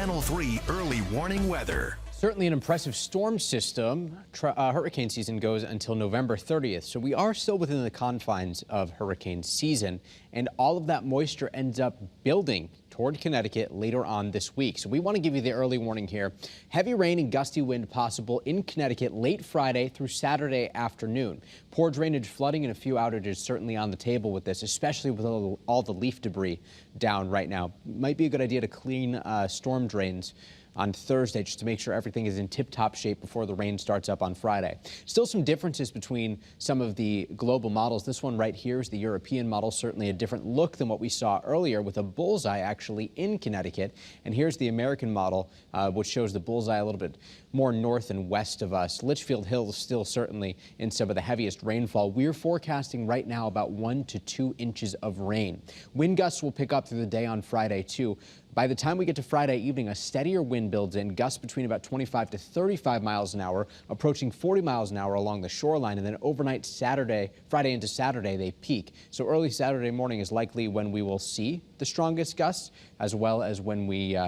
Channel 3 early warning weather. Certainly an impressive storm system. Hurricane season goes until November 30th, so we are still within the confines of hurricane season, and all of that moisture ends up building toward Connecticut later on this week. So we want to give you the early warning here. Heavy rain and gusty wind possible in Connecticut late Friday through Saturday afternoon. Poor drainage, flooding, and a few outages certainly on the table with this, especially with all the leaf debris down right now. Might be a good idea to clean storm drains on Thursday just to make sure everything is in tip-top shape before the rain starts up on Friday. Still some differences between some of the global models. This one right here is the European model, certainly a different look than what we saw earlier with a bullseye actually in Connecticut. And here's the American model, which shows the bullseye a little bit more north and west of us. Litchfield Hill is still certainly in some of the heaviest rainfall. We're forecasting right now about 1 to 2 inches of rain. Wind gusts will pick up through the day on Friday too. By the time we get to Friday evening, a steadier wind builds in, gusts between about 25 to 35 miles an hour, approaching 40 miles an hour along the shoreline, and then overnight Friday into Saturday, they peak. So early Saturday morning is likely when we will see the strongest gusts, as well as when we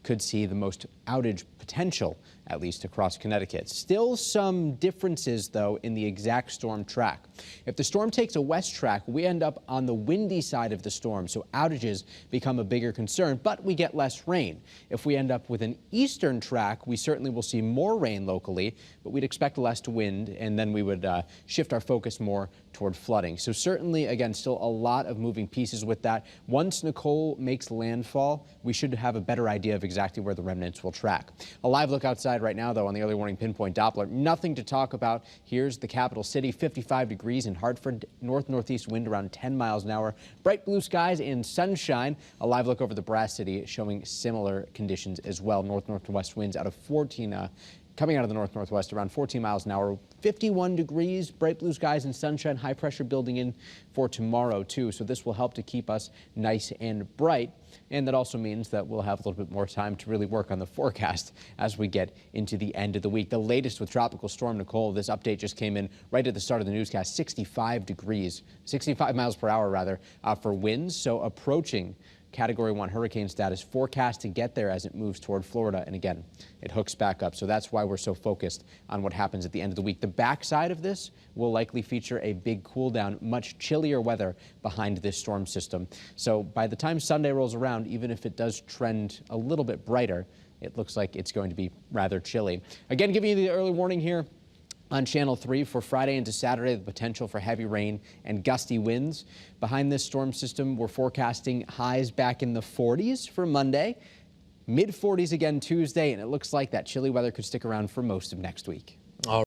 could see the most outage potential, at least across Connecticut. Still some differences, though, in the exact storm track. If the storm takes a west track, we end up on the windy side of the storm, so outages become a bigger concern, but we get less rain. If we end up with an eastern track, we certainly will see more rain locally, but we'd expect less wind, and then we would shift our focus more toward flooding. So certainly, again, still a lot of moving pieces with that. Once Nicole makes landfall, we should have a better idea of exactly where the remnants will track. A live look outside right now, though, on the early warning pinpoint Doppler. Nothing to talk about. Here's the capital city, 55 degrees in Hartford, north-northeast wind around 10 miles an hour. Bright blue skies and sunshine. A live look over the Brass City showing similar conditions as well. North-northwest winds out of 14, coming out of the north-northwest around 14 miles an hour. 51 degrees, bright blue skies and sunshine, high pressure building in for tomorrow too. So this will help to keep us nice and bright. And that also means that we'll have a little bit more time to really work on the forecast as we get into the end of the week. The latest with Tropical Storm Nicole, this update just came in right at the start of the newscast, 65 degrees, 65 miles per hour rather, for winds. So approaching Category 1 hurricane status, forecast to get there as it moves toward Florida. And again, it hooks back up. So that's why we're so focused on what happens at the end of the week. The backside of this will likely feature a big cool down, much chillier weather behind this storm system. So by the time Sunday rolls around, even if it does trend a little bit brighter, it looks like it's going to be rather chilly. Again, giving you the early warning here on Channel 3 for Friday into Saturday, the potential for heavy rain and gusty winds. Behind this storm system, we're forecasting highs back in the 40s for Monday, mid-40s again Tuesday, and it looks like that chilly weather could stick around for most of next week.